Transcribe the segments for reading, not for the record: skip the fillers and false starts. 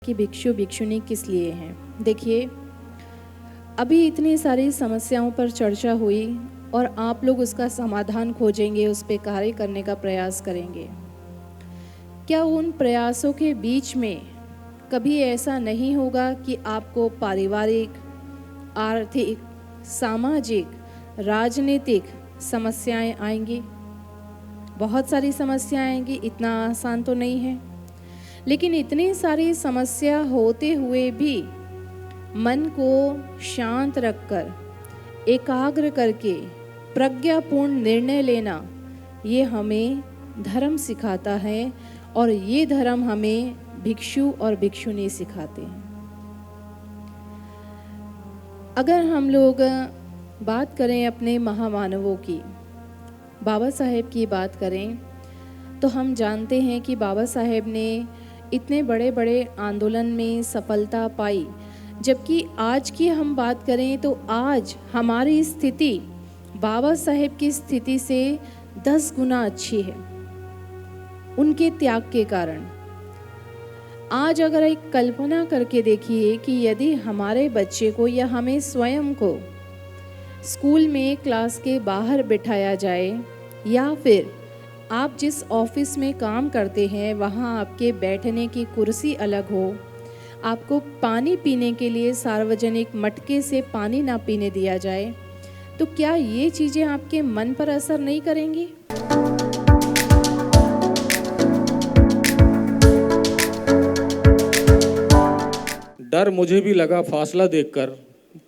कि भिक्षु भिक्षुणी किस लिए हैं। देखिए, अभी इतनी सारी समस्याओं पर चर्चा हुई और आप लोग उसका समाधान खोजेंगे, उस पे कार्य करने का प्रयास करेंगे। क्या उन प्रयासों के बीच में कभी ऐसा नहीं होगा कि आपको पारिवारिक, आर्थिक, सामाजिक, राजनीतिक समस्याएं आएंगी? बहुत सारी समस्याएं आएंगी, इतना आसान तो नहीं है। लेकिन इतनी सारी समस्या होते हुए भी मन को शांत रखकर, एकाग्र करके प्रज्ञापूर्ण निर्णय लेना, ये हमें धर्म सिखाता है और ये धर्म हमें भिक्षु और भिक्षुणी सिखाते हैं। अगर हम लोग बात करें अपने महामानवों की, बाबा साहेब की बात करें, तो हम जानते हैं कि बाबा साहेब ने इतने बड़े बड़े आंदोलन में सफलता पाई। जबकि आज की हम बात करें तो आज हमारी स्थिति बाबा साहेब की स्थिति से 10 गुना अच्छी है, उनके त्याग के कारण। आज अगर एक कल्पना करके देखिए कि यदि हमारे बच्चे को या हमें स्वयं को स्कूल में क्लास के बाहर बिठाया जाए, या फिर आप जिस ऑफिस में काम करते हैं वहाँ आपके बैठने की कुर्सी अलग हो, आपको पानी पीने के लिए सार्वजनिक मटके से पानी ना पीने दिया जाए, तो क्या ये चीज़ें आपके मन पर असर नहीं करेंगी? डर मुझे भी लगा फासला देखकर,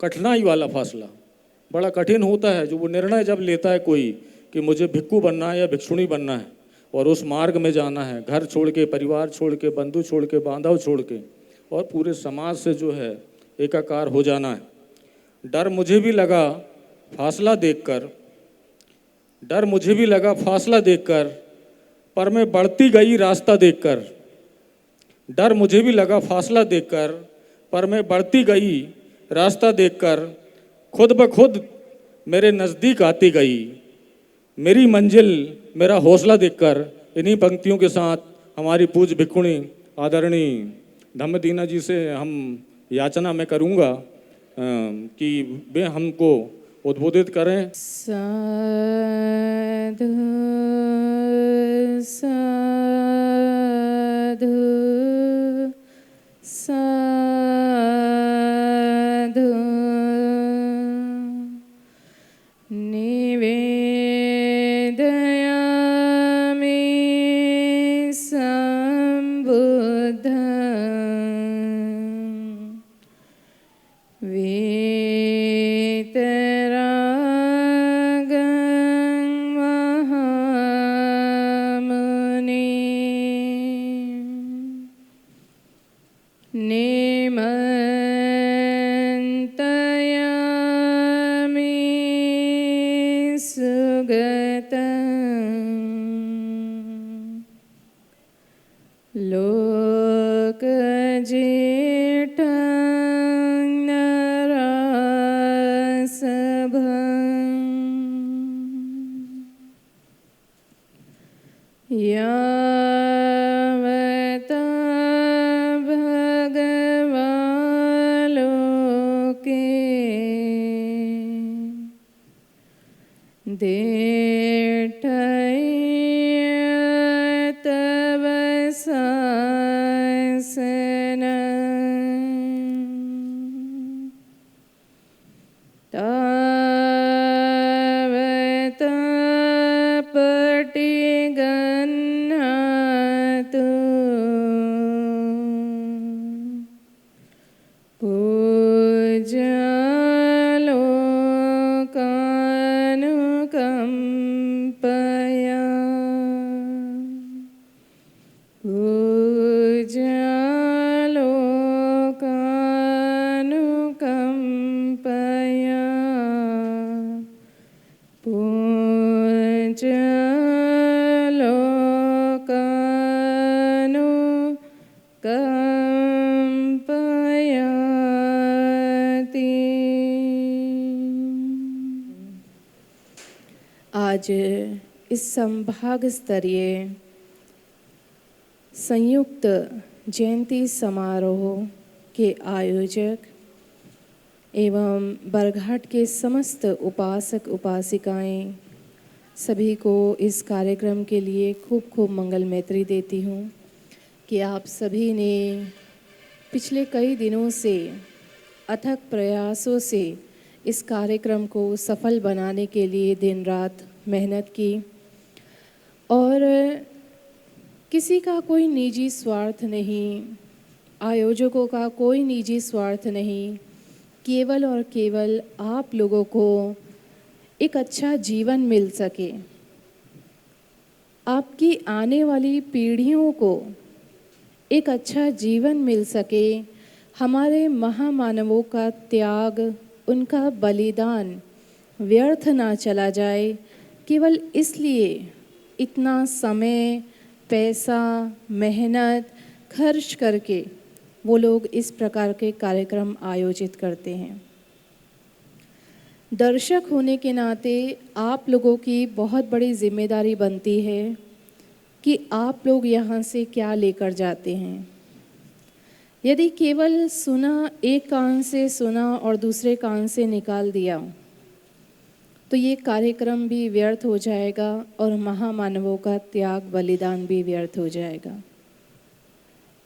कठिनाई वाला फासला बड़ा कठिन होता है। जो वो निर्णय जब लेता है कोई कि मुझे भिक्षु बनना है या भिक्षुणी बनना है और उस मार्ग में जाना है, घर छोड़ के, परिवार छोड़ के, बंधु छोड़ के, बांधव छोड़ के, और पूरे समाज से जो है एकाकार हो जाना है। डर मुझे भी लगा फासला देखकर, डर मुझे भी लगा फासला देखकर, पर मैं बढ़ती गई रास्ता देखकर। डर मुझे भी लगा फासला देखकर, पर मैं बढ़ती गई रास्ता देखकर। खुद ब खुद मेरे नज़दीक आती गई मेरी मंजिल, मेरा हौसला देखकर। इन्हीं पंक्तियों के साथ हमारी पूज्य भिक्षुणी आदरणीय धम्मदीना जी से हम याचना मैं करूँगा कि वे हमको उद्बोधित करें। साधु साधु साधु निवेदयामि सम्बुद्धं वीतरागं महामुनिं निमन्त्रयामि सुगतं लोकजेठं नरासभं यावता भगवान् लोके देठय तव शासनं तावता पटिगह्णातु पूज्यालोकानुकम्पया पूज्यालोकानुकम्पया पूज्यालोकानुकम्पयाति। आज इस संभाग स्तरीय संयुक्त जयंती समारोह के आयोजक एवं बरघाट के समस्त उपासक उपासिकाएं सभी को इस कार्यक्रम के लिए खूब खूब मंगल मैत्री देती हूँ कि आप सभी ने पिछले कई दिनों से अथक प्रयासों से इस कार्यक्रम को सफल बनाने के लिए दिन रात मेहनत की और किसी का कोई निजी स्वार्थ नहीं, आयोजकों का कोई निजी स्वार्थ नहीं, केवल और केवल आप लोगों को एक अच्छा जीवन मिल सके, आपकी आने वाली पीढ़ियों को एक अच्छा जीवन मिल सके, हमारे महामानवों का त्याग, उनका बलिदान व्यर्थ ना चला जाए, केवल इसलिए इतना समय, पैसा, मेहनत खर्च करके वो लोग इस प्रकार के कार्यक्रम आयोजित करते हैं। दर्शक होने के नाते आप लोगों की बहुत बड़ी जिम्मेदारी बनती है कि आप लोग यहाँ से क्या लेकर जाते हैं। यदि केवल सुना, एक कान से सुना और दूसरे कान से निकाल दिया तो ये कार्यक्रम भी व्यर्थ हो जाएगा और महामानवों का त्याग बलिदान भी व्यर्थ हो जाएगा।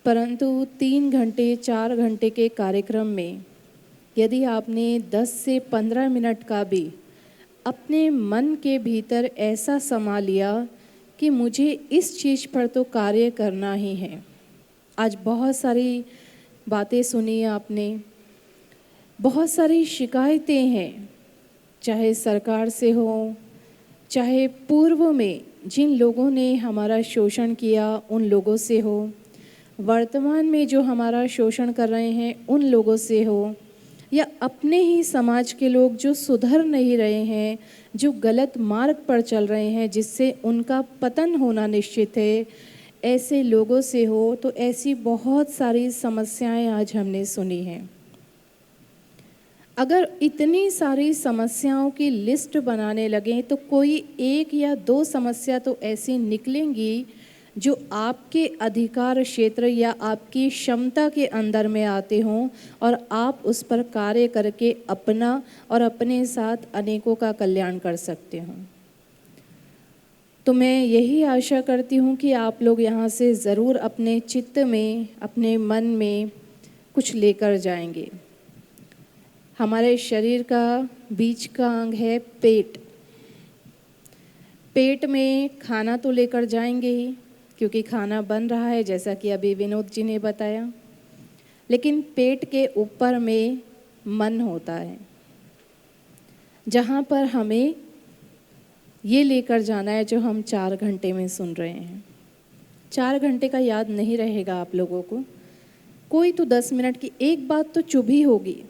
परंतु 3 घंटे 4 घंटे के कार्यक्रम में यदि आपने 10 से 15 मिनट का भी अपने मन के भीतर ऐसा समा लिया कि मुझे इस चीज़ पर तो कार्य करना ही है। आज बहुत सारी बातें सुनी आपने, बहुत सारी शिकायतें हैं, चाहे सरकार से हो, चाहे पूर्व में जिन लोगों ने हमारा शोषण किया उन लोगों से हो, वर्तमान में जो हमारा शोषण कर रहे हैं उन लोगों से हो, या अपने ही समाज के लोग जो सुधर नहीं रहे हैं, जो गलत मार्ग पर चल रहे हैं, जिससे उनका पतन होना निश्चित है, ऐसे लोगों से हो। तो ऐसी बहुत सारी समस्याएं आज हमने सुनी हैं। अगर इतनी सारी समस्याओं की लिस्ट बनाने लगें तो कोई 1 या 2 समस्या तो ऐसी निकलेंगी जो आपके अधिकार क्षेत्र या आपकी क्षमता के अंदर में आते हों और आप उस पर कार्य करके अपना और अपने साथ अनेकों का कल्याण कर सकते हों। तो मैं यही आशा करती हूँ कि आप लोग यहाँ से ज़रूर अपने चित्त में, अपने मन में कुछ लेकर जाएंगे। हमारे शरीर का बीच का अंग है पेट। पेट में खाना तो लेकर जाएंगे ही, क्योंकि खाना बन रहा है, जैसा कि अभी विनोद जी ने बताया। लेकिन पेट के ऊपर में मन होता है, जहाँ पर हमें ये लेकर जाना है जो हम 4 घंटे में सुन रहे हैं। 4 घंटे का याद नहीं रहेगा आप लोगों को, कोई तो 10 मिनट की एक बात तो चुभी होगी,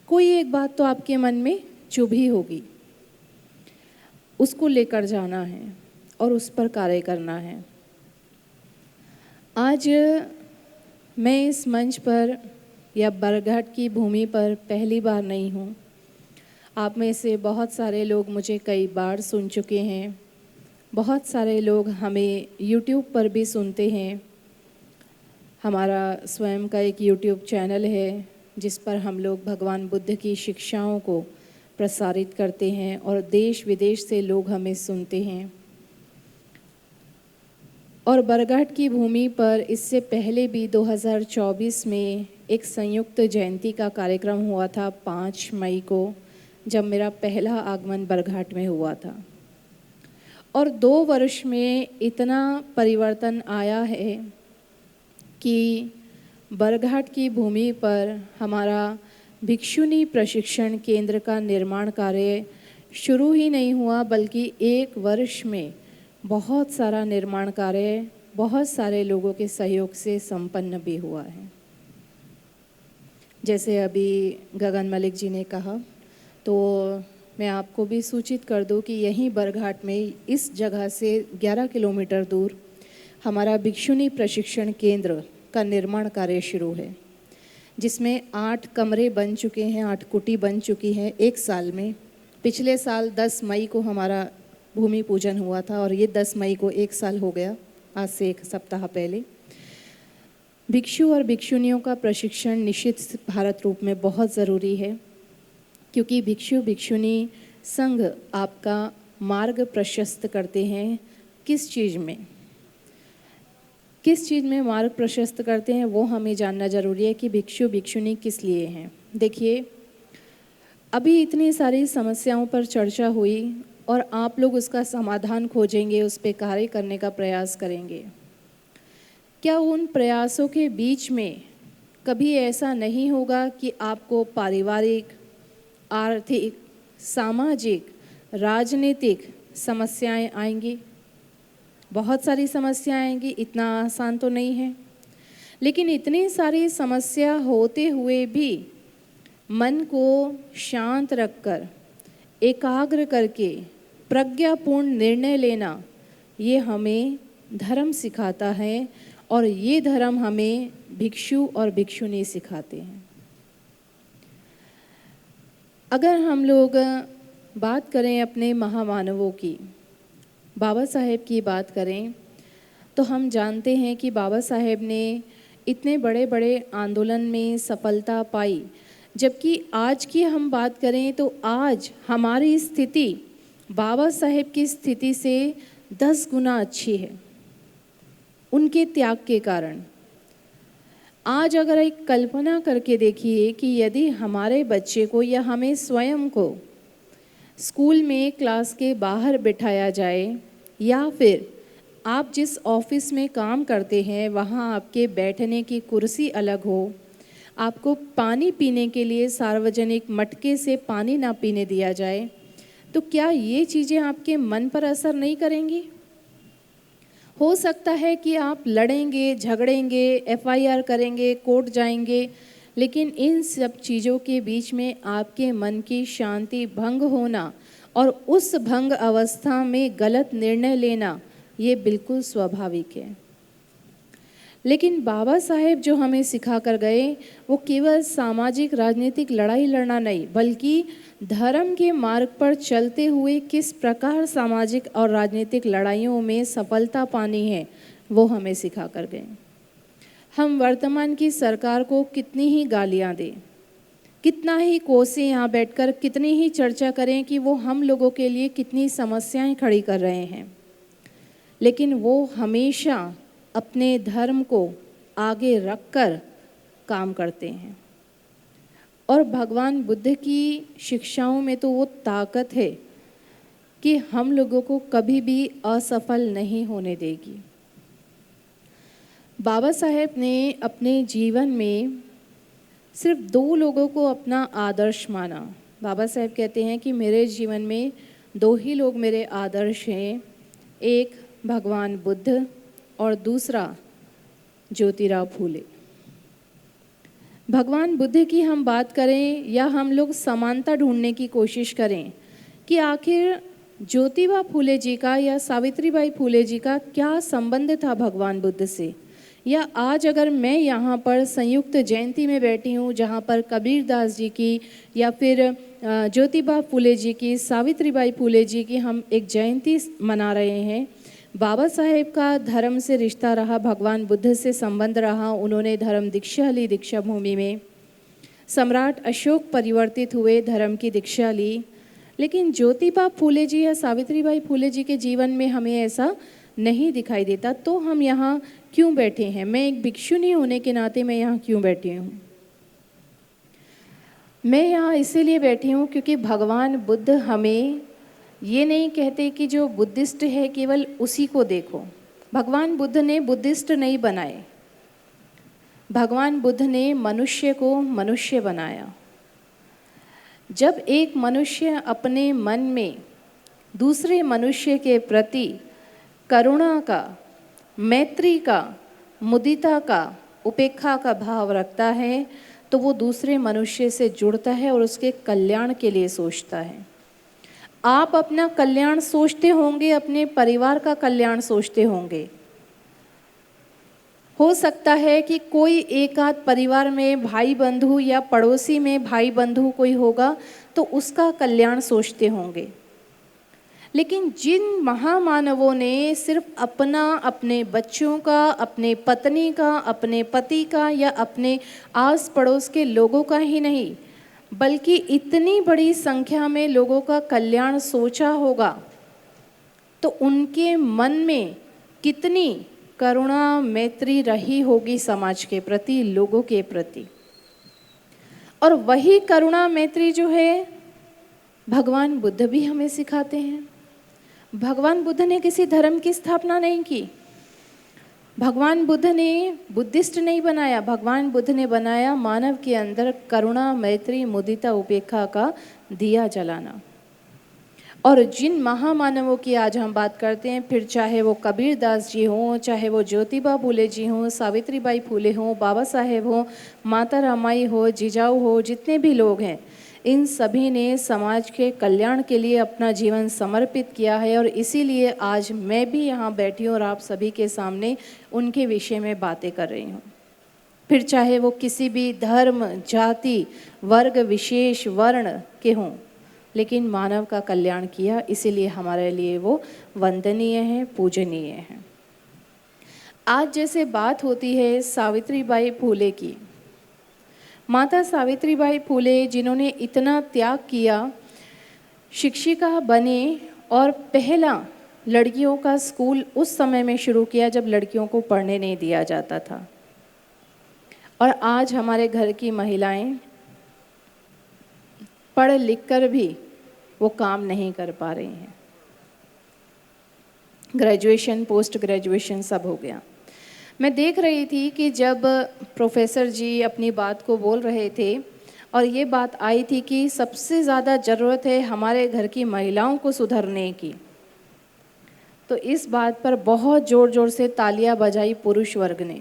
कोई एक बात तो आपके मन में चुभी होगी, उसको लेकर जाना है और उस पर कार्य करना है। आज मैं इस मंच पर या बरघाट की भूमि पर पहली बार नहीं हूँ। आप में से बहुत सारे लोग मुझे कई बार सुन चुके हैं, बहुत सारे लोग हमें YouTube पर भी सुनते हैं। हमारा स्वयं का एक YouTube चैनल है जिस पर हम लोग भगवान बुद्ध की शिक्षाओं को प्रसारित करते हैं और देश विदेश से लोग हमें सुनते हैं। और बरघाट की भूमि पर इससे पहले भी 2024 में एक संयुक्त जयंती का कार्यक्रम हुआ था 5 मई को, जब मेरा पहला आगमन बरघाट में हुआ था। और 2 वर्ष में इतना परिवर्तन आया है कि बरघाट की भूमि पर हमारा भिक्षुणी प्रशिक्षण केंद्र का निर्माण कार्य शुरू ही नहीं हुआ, बल्कि 1 वर्ष में बहुत सारा निर्माण कार्य बहुत सारे लोगों के सहयोग से संपन्न भी हुआ है। जैसे अभी गगन मलिक जी ने कहा, तो मैं आपको भी सूचित कर दूं कि यहीं बरघाट में इस जगह से 11 किलोमीटर दूर हमारा भिक्षुणी प्रशिक्षण केंद्र का निर्माण कार्य शुरू है, जिसमें 8 कमरे बन चुके हैं, 8 कुटी बन चुकी हैं 1 साल में। पिछले साल 10 मई को हमारा भूमि पूजन हुआ था और ये 10 मई को 1 साल हो गया, आज से 1 सप्ताह पहले। भिक्षु और भिक्षुणियों का प्रशिक्षण निश्चित भारत रूप में बहुत ज़रूरी है, क्योंकि भिक्षु भिक्षुणी संघ आपका मार्ग प्रशस्त करते हैं। किस चीज़ में मार्ग प्रशस्त करते हैं वो हमें जानना ज़रूरी है कि भिक्षु भिक्षुणी किस लिए हैं। देखिए, अभी इतनी सारी समस्याओं पर चर्चा हुई और आप लोग उसका समाधान खोजेंगे, उस पर कार्य करने का प्रयास करेंगे। क्या उन प्रयासों के बीच में कभी ऐसा नहीं होगा कि आपको पारिवारिक, आर्थिक, सामाजिक, राजनीतिक समस्याएं आएंगी? बहुत सारी समस्याएं आएंगी, इतना आसान तो नहीं है। लेकिन इतनी सारी समस्या होते हुए भी मन को शांत रखकर, एकाग्र करके प्रज्ञापूर्ण निर्णय लेना, ये हमें धर्म सिखाता है और ये धर्म हमें भिक्षु और भिक्षुणी सिखाते हैं। अगर हम लोग बात करें अपने महामानवों की, बाबा साहेब की बात करें, तो हम जानते हैं कि बाबा साहेब ने इतने बड़े बड़े आंदोलन में सफलता पाई। जबकि आज की हम बात करें तो आज हमारी स्थिति बाबा साहेब की स्थिति से 10 गुना अच्छी है, उनके त्याग के कारण। आज अगर एक कल्पना करके देखिए कि यदि हमारे बच्चे को या हमें स्वयं को स्कूल में क्लास के बाहर बिठाया जाए, या फिर आप जिस ऑफिस में काम करते हैं वहाँ आपके बैठने की कुर्सी अलग हो, आपको पानी पीने के लिए सार्वजनिक मटके से पानी ना पीने दिया जाए, तो क्या ये चीज़ें आपके मन पर असर नहीं करेंगी? हो सकता है कि आप लड़ेंगे, झगड़ेंगे, FIR करेंगे, कोर्ट जाएंगे, लेकिन इन सब चीज़ों के बीच में आपके मन की शांति भंग होना और उस भंग अवस्था में गलत निर्णय लेना, ये बिल्कुल स्वाभाविक है। लेकिन बाबा साहेब जो हमें सिखा कर गए, वो केवल सामाजिक राजनीतिक लड़ाई लड़ना नहीं, बल्कि धर्म के मार्ग पर चलते हुए किस प्रकार सामाजिक और राजनीतिक लड़ाइयों में सफलता पानी है, वो हमें सिखा कर गए। हम वर्तमान की सरकार को कितनी ही गालियां दें, कितना ही कोसें, यहाँ बैठकर कितनी ही चर्चा करें कि वो हम लोगों के लिए कितनी समस्याएं खड़ी कर रहे हैं, लेकिन वो हमेशा अपने धर्म को आगे रखकर काम करते हैं। और भगवान बुद्ध की शिक्षाओं में तो वो ताकत है कि हम लोगों को कभी भी असफल नहीं होने देगी। बाबा साहेब ने अपने जीवन में सिर्फ 2 लोगों को अपना आदर्श माना। बाबा साहेब कहते हैं कि मेरे जीवन में 2 ही लोग मेरे आदर्श हैं, एक भगवान बुद्ध और दूसरा ज्योतिराव फूले। भगवान बुद्ध की हम बात करें या हम लोग समानता ढूंढने की कोशिश करें कि आखिर ज्योतिबा फूले जी का या सावित्रीबाई फूले जी का क्या संबंध था भगवान बुद्ध से, या आज अगर मैं यहाँ पर संयुक्त जयंती में बैठी हूँ जहाँ पर कबीरदास जी की या फिर ज्योतिबा फूले जी की, सावित्रीबाई फूले जी की हम एक जयंती मना रहे हैं। बाबा साहेब का धर्म से रिश्ता रहा, भगवान बुद्ध से संबंध रहा, उन्होंने धर्म दीक्षा ली दीक्षा भूमि में, सम्राट अशोक परिवर्तित हुए, धर्म की दीक्षा ली। लेकिन ज्योतिबा फूले जी या सावित्रीबाई फूले जी के जीवन में हमें ऐसा नहीं दिखाई देता। तो हम यहाँ क्यों बैठे हैं? मैं एक भिक्षुणी होने के नाते मैं यहाँ क्यों बैठी हूँ? मैं यहाँ इसीलिए बैठी हूँ क्योंकि भगवान बुद्ध हमें ये नहीं कहते कि जो बुद्धिस्ट है केवल उसी को देखो। भगवान बुद्ध ने बुद्धिस्ट नहीं बनाए, भगवान बुद्ध ने मनुष्य को मनुष्य बनाया। जब एक मनुष्य अपने मन में दूसरे मनुष्य के प्रति करुणा का, मैत्री का, मुदिता का, उपेक्षा का भाव रखता है तो वो दूसरे मनुष्य से जुड़ता है और उसके कल्याण के लिए सोचता है। आप अपना कल्याण सोचते होंगे, अपने परिवार का कल्याण सोचते होंगे। हो सकता है कि कोई एक आध परिवार में भाई बंधु या पड़ोसी में भाई बंधु कोई होगा तो उसका कल्याण सोचते होंगे, लेकिन जिन महामानवों ने सिर्फ अपना, अपने बच्चों का, अपने पत्नी का, अपने पति का या अपने आस पड़ोस के लोगों का ही नहीं, बल्कि इतनी बड़ी संख्या में लोगों का कल्याण सोचा होगा, तो उनके मन में कितनी करुणा मैत्री रही होगी समाज के प्रति, लोगों के प्रति। और वही करुणा मैत्री जो है भगवान बुद्ध भी हमें सिखाते हैं। भगवान बुद्ध ने किसी धर्म की स्थापना नहीं की, भगवान बुद्ध ने बुद्धिस्ट नहीं बनाया, भगवान बुद्ध ने बनाया मानव के अंदर करुणा मैत्री मुदिता उपेक्षा का दिया जलाना। और जिन महामानवों की आज हम बात करते हैं, फिर चाहे वो कबीर दास जी हों, चाहे वो ज्योतिबा फूले जी हों, सावित्रीबाई फूले हों, बाबा साहेब हों, माता रामाई हो, जिजाऊ हो, जितने भी लोग हैं, इन सभी ने समाज के कल्याण के लिए अपना जीवन समर्पित किया है। और इसीलिए आज मैं भी यहाँ बैठी हूँ और आप सभी के सामने उनके विषय में बातें कर रही हूँ। फिर चाहे वो किसी भी धर्म, जाति, वर्ग, विशेष वर्ण के हों, लेकिन मानव का कल्याण किया, इसीलिए हमारे लिए वो वंदनीय है, पूजनीय है। आज जैसे बात होती है सावित्रीबाई फूले की, माता सावित्रीबाई फूले जिन्होंने इतना त्याग किया, शिक्षिका बने और पहला लड़कियों का स्कूल उस समय में शुरू किया जब लड़कियों को पढ़ने नहीं दिया जाता था। और आज हमारे घर की महिलाएं पढ़ लिख कर भी वो काम नहीं कर पा रही हैं। ग्रेजुएशन, पोस्ट ग्रेजुएशन सब हो गया। मैं देख रही थी कि जब प्रोफेसर जी अपनी बात को बोल रहे थे और ये बात आई थी कि सबसे ज़्यादा ज़रूरत है हमारे घर की महिलाओं को सुधरने की, तो इस बात पर बहुत ज़ोर ज़ोर से तालियां बजाई पुरुष वर्ग ने,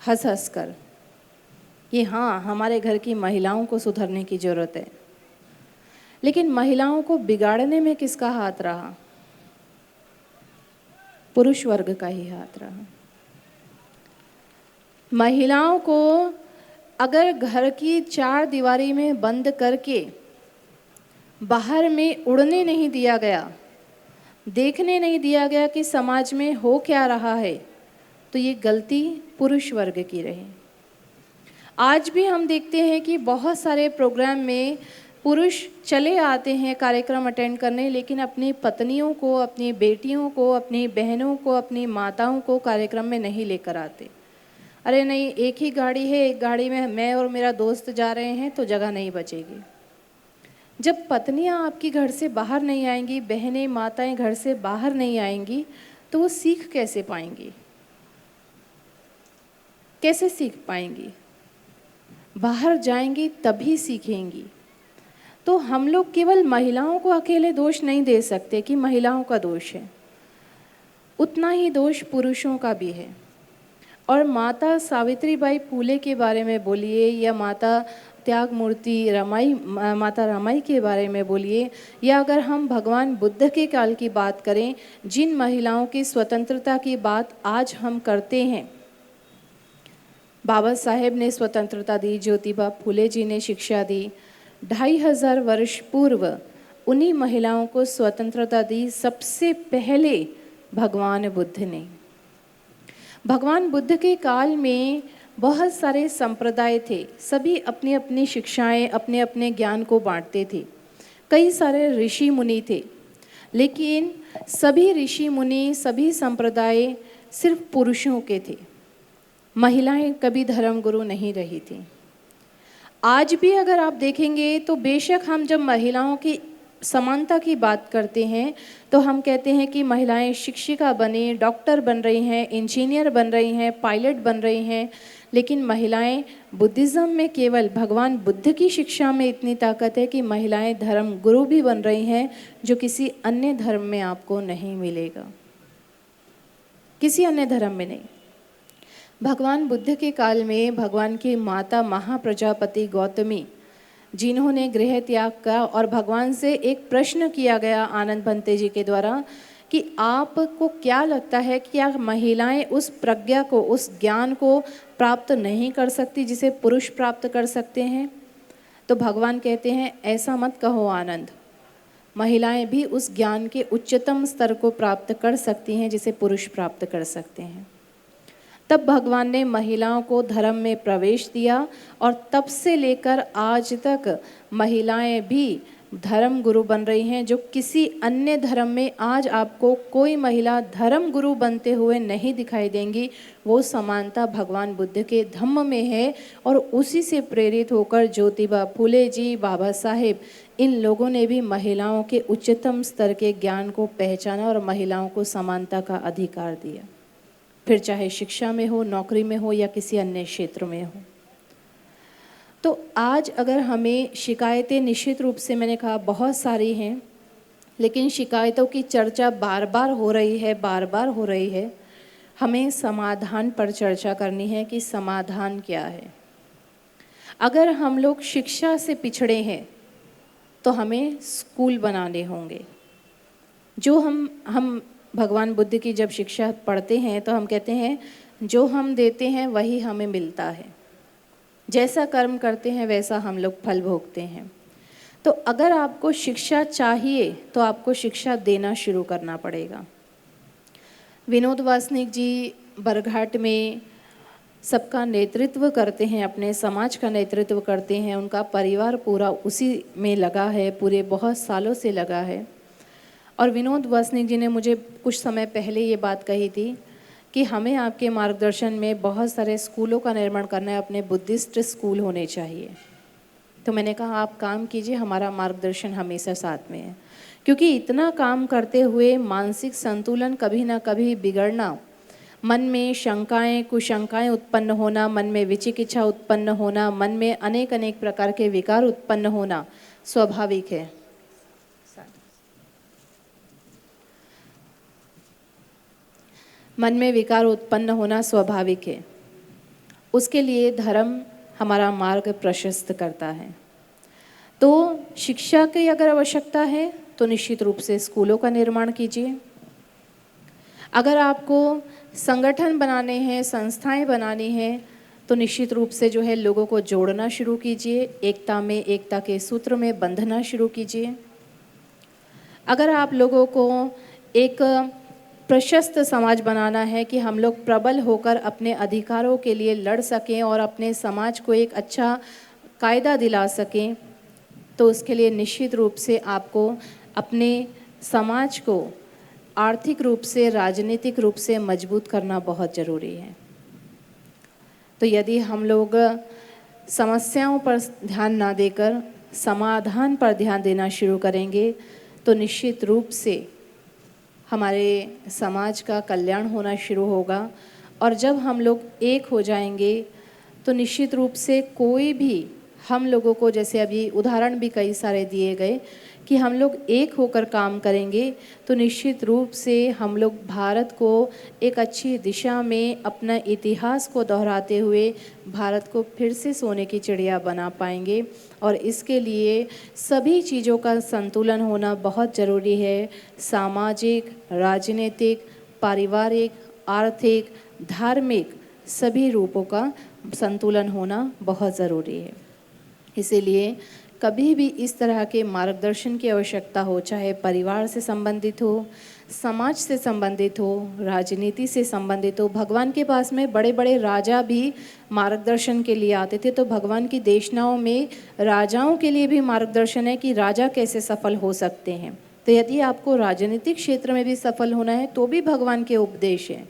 हंस हंस कर, कि हाँ हमारे घर की महिलाओं को सुधरने की ज़रूरत है। लेकिन महिलाओं को बिगाड़ने में किसका हाथ रहा? पुरुष वर्ग का ही हाथ रहा। महिलाओं को अगर घर की चार दीवारी में बंद करके बाहर में उड़ने नहीं दिया गया, देखने नहीं दिया गया कि समाज में हो क्या रहा है, तो ये गलती पुरुष वर्ग की रही। आज भी हम देखते हैं कि बहुत सारे प्रोग्राम में पुरुष चले आते हैं कार्यक्रम अटेंड करने, लेकिन अपनी पत्नियों को, अपनी बेटियों को, अपनी बहनों को, अपनी माताओं को कार्यक्रम में नहीं लेकर आते। अरे नहीं, एक ही गाड़ी है, एक गाड़ी में मैं और मेरा दोस्त जा रहे हैं तो जगह नहीं बचेगी। जब पत्नियां आपकी घर से बाहर नहीं आएंगी, बहनें, माताएं घर से बाहर नहीं आएंगी, तो वो सीख कैसे पाएंगी? कैसे सीख पाएंगी? बाहर जाएंगी तभी सीखेंगी। तो हम लोग केवल महिलाओं को अकेले दोष नहीं दे सकते कि महिलाओं का दोष है, उतना ही दोष पुरुषों का भी है। और माता सावित्रीबाई फूले के बारे में बोलिए, या माता त्यागमूर्ति रमाई, माता रमाई के बारे में बोलिए, या अगर हम भगवान बुद्ध के काल की बात करें, जिन महिलाओं की स्वतंत्रता की बात आज हम करते हैं, बाबा साहेब ने स्वतंत्रता दी, ज्योतिबा फूले जी ने शिक्षा दी, 2500 वर्ष पूर्व उन्हीं महिलाओं को स्वतंत्रता दी सबसे पहले भगवान बुद्ध ने। भगवान बुद्ध के काल में बहुत सारे संप्रदाय थे, सभी अपनी अपनी शिक्षाएं, अपने अपने ज्ञान को बांटते थे। कई सारे ऋषि मुनि थे, लेकिन सभी ऋषि मुनि, सभी संप्रदाय सिर्फ पुरुषों के थे। महिलाएं कभी धर्मगुरु नहीं रही थी। आज भी अगर आप देखेंगे तो बेशक हम जब महिलाओं की समानता की बात करते हैं तो हम कहते हैं कि महिलाएं शिक्षिका बने, डॉक्टर बन रही हैं, इंजीनियर बन रही हैं, पायलट बन रही हैं, लेकिन महिलाएं बुद्धिज़्म में, केवल भगवान बुद्ध की शिक्षा में इतनी ताकत है कि महिलाएं धर्म गुरु भी बन रही हैं, जो किसी अन्य धर्म में आपको नहीं मिलेगा, किसी अन्य धर्म में नहीं। भगवान बुद्ध के काल में भगवान की माता महाप्रजापति गौतमी, जिन्होंने गृह त्याग का, और भगवान से एक प्रश्न किया गया आनंद भंते जी के द्वारा कि आपको क्या लगता है कि क्या महिलाएं उस प्रज्ञा को, उस ज्ञान को प्राप्त नहीं कर सकती जिसे पुरुष प्राप्त कर सकते हैं? तो भगवान कहते हैं, ऐसा मत कहो आनंद, महिलाएं भी उस ज्ञान के उच्चतम स्तर को प्राप्त कर सकती हैं जिसे पुरुष प्राप्त कर सकते हैं। तब भगवान ने महिलाओं को धर्म में प्रवेश दिया और तब से लेकर आज तक महिलाएं भी धर्म गुरु बन रही हैं। जो किसी अन्य धर्म में आज आपको कोई महिला धर्म गुरु बनते हुए नहीं दिखाई देंगी, वो समानता भगवान बुद्ध के धम्म में है। और उसी से प्रेरित होकर ज्योतिबा फुले जी, बाबा साहेब, इन लोगों ने भी महिलाओं के उच्चतम स्तर के ज्ञान को पहचाना और महिलाओं को समानता का अधिकार दिया, फिर चाहे शिक्षा में हो, नौकरी में हो या किसी अन्य क्षेत्र में हो। तो आज अगर हमें शिकायतें, निश्चित रूप से मैंने कहा बहुत सारी हैं, लेकिन शिकायतों की चर्चा बार बार हो रही है। हमें समाधान पर चर्चा करनी है कि समाधान क्या है। अगर हम लोग शिक्षा से पिछड़े हैं तो हमें स्कूल बनाने होंगे। जो हम भगवान बुद्ध की जब शिक्षा पढ़ते हैं तो हम कहते हैं जो हम देते हैं वही हमें मिलता है, जैसा कर्म करते हैं वैसा हम लोग फल भोगते हैं। तो अगर आपको शिक्षा चाहिए तो आपको शिक्षा देना शुरू करना पड़ेगा। विनोद वासनिक जी बरघाट में सबका नेतृत्व करते हैं, अपने समाज का नेतृत्व करते हैं। उनका परिवार पूरा उसी में लगा है, पूरे बहुत सालों से लगा है। और विनोद वासनिक जी ने मुझे कुछ समय पहले ये बात कही थी कि हमें आपके मार्गदर्शन में बहुत सारे स्कूलों का निर्माण करना है, अपने बुद्धिस्ट स्कूल होने चाहिए। तो मैंने कहा आप काम कीजिए, हमारा मार्गदर्शन हमेशा साथ में है। क्योंकि इतना काम करते हुए मानसिक संतुलन कभी ना कभी बिगड़ना, मन में शंकाएं, कुशंकाएं उत्पन्न होना, मन में विचिकित्सा उत्पन्न होना, मन में अनेक अनेक प्रकार के विकार उत्पन्न होना स्वाभाविक है। मन में विकार उत्पन्न होना स्वाभाविक है। उसके लिए धर्म हमारा मार्ग प्रशस्त करता है। तो शिक्षा की अगर आवश्यकता है तो निश्चित रूप से स्कूलों का निर्माण कीजिए। अगर आपको संगठन बनाने हैं, संस्थाएं बनानी हैं, तो निश्चित रूप से जो है लोगों को जोड़ना शुरू कीजिए, एकता में, एकता के सूत्र में बंधना शुरू कीजिए। अगर आप लोगों को एक प्रशस्त समाज बनाना है कि हम लोग प्रबल होकर अपने अधिकारों के लिए लड़ सकें और अपने समाज को एक अच्छा कायदा दिला सकें, तो उसके लिए निश्चित रूप से आपको अपने समाज को आर्थिक रूप से, राजनीतिक रूप से मजबूत करना बहुत ज़रूरी है। तो यदि हम लोग समस्याओं पर ध्यान ना देकर समाधान पर ध्यान देना शुरू करेंगे तो निश्चित रूप से हमारे समाज का कल्याण होना शुरू होगा। और जब हम लोग एक हो जाएंगे तो निश्चित रूप से कोई भी हम लोगों को, जैसे अभी उदाहरण भी कई सारे दिए गए कि हम लोग एक होकर काम करेंगे तो निश्चित रूप से हम लोग भारत को एक अच्छी दिशा में, अपना इतिहास को दोहराते हुए भारत को फिर से सोने की चिड़िया बना पाएंगे। और इसके लिए सभी चीज़ों का संतुलन होना बहुत ज़रूरी है। सामाजिक, राजनीतिक, पारिवारिक, आर्थिक, धार्मिक सभी रूपों का संतुलन होना बहुत ज़रूरी है। इसीलिए कभी भी इस तरह के मार्गदर्शन की आवश्यकता हो, चाहे परिवार से संबंधित हो, समाज से संबंधित हो, राजनीति से संबंधित हो। भगवान के पास में बड़े बड़े राजा भी मार्गदर्शन के लिए आते थे। तो भगवान की देशनाओं में राजाओं के लिए भी मार्गदर्शन है कि राजा कैसे सफल हो सकते हैं। तो यदि आपको राजनीतिक क्षेत्र में भी सफल होना है तो भी भगवान के उपदेश हैं।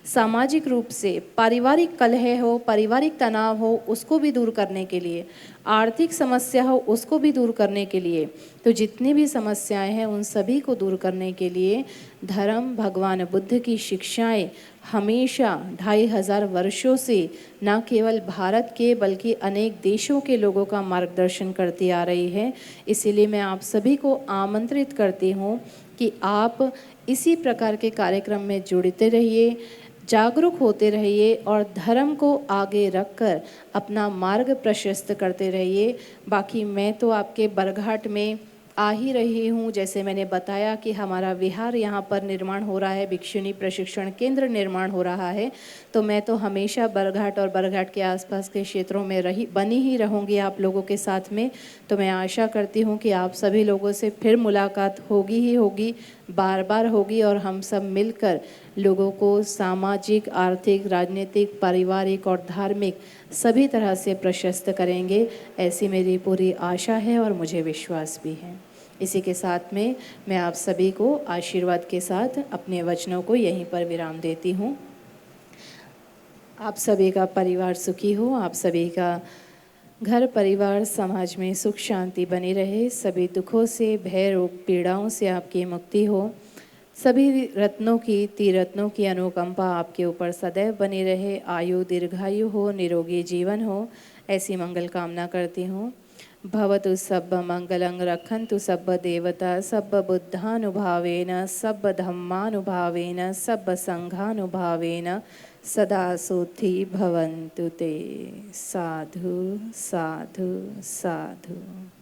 सामाजिक रूप से पारिवारिक कलह हो, पारिवारिक तनाव हो, उसको भी दूर करने के लिए, आर्थिक समस्या हो उसको भी दूर करने के लिए, तो जितनी भी समस्याएं हैं उन सभी को दूर करने के लिए धर्म, भगवान बुद्ध की शिक्षाएं हमेशा 2500 वर्षों से न केवल भारत के बल्कि अनेक देशों के लोगों का मार्गदर्शन करती आ रही है। इसीलिए मैं आप सभी को आमंत्रित करती हूँ कि आप इसी प्रकार के कार्यक्रम में जुड़ते रहिए, जागरूक होते रहिए और धर्म को आगे रखकर अपना मार्ग प्रशस्त करते रहिए। बाकी मैं तो आपके बरघाट में आ ही रही हूँ। जैसे मैंने बताया कि हमारा विहार यहाँ पर निर्माण हो रहा है, भिक्षुणी प्रशिक्षण केंद्र निर्माण हो रहा है, तो मैं तो हमेशा बरघाट और बरघाट के आसपास के क्षेत्रों में बनी ही रहूँगी आप लोगों के साथ में। तो मैं आशा करती हूँ कि आप सभी लोगों से फिर मुलाकात होगी ही होगी, बार बार होगी, और हम सब मिलकर लोगों को सामाजिक, आर्थिक, राजनीतिक, पारिवारिक और धार्मिक सभी तरह से प्रशस्त करेंगे, ऐसी मेरी पूरी आशा है और मुझे विश्वास भी है। इसी के साथ में मैं आप सभी को आशीर्वाद के साथ अपने वचनों को यहीं पर विराम देती हूँ। आप सभी का परिवार सुखी हो, आप सभी का घर परिवार समाज में सुख शांति बनी रहे, सभी दुखों से, भय, रोग, पीड़ाओं से आपकी मुक्ति हो, सभी रत्नों की, तीरत्नों की अनुकंपा आपके ऊपर सदैव बनी रहे, आयु दीर्घायु हो, निरोगी जीवन हो, ऐसी मंगल कामना करती हूँ। भवतु सब्ब मंगलं रक्षन्तु सब्ब देवता सब्ब बुद्धानुभावेन सब्ब धम्मानुभावेन सब्ब संघानुभावेन सदा सोथि भवन्तु ते। साधु साधु साधु।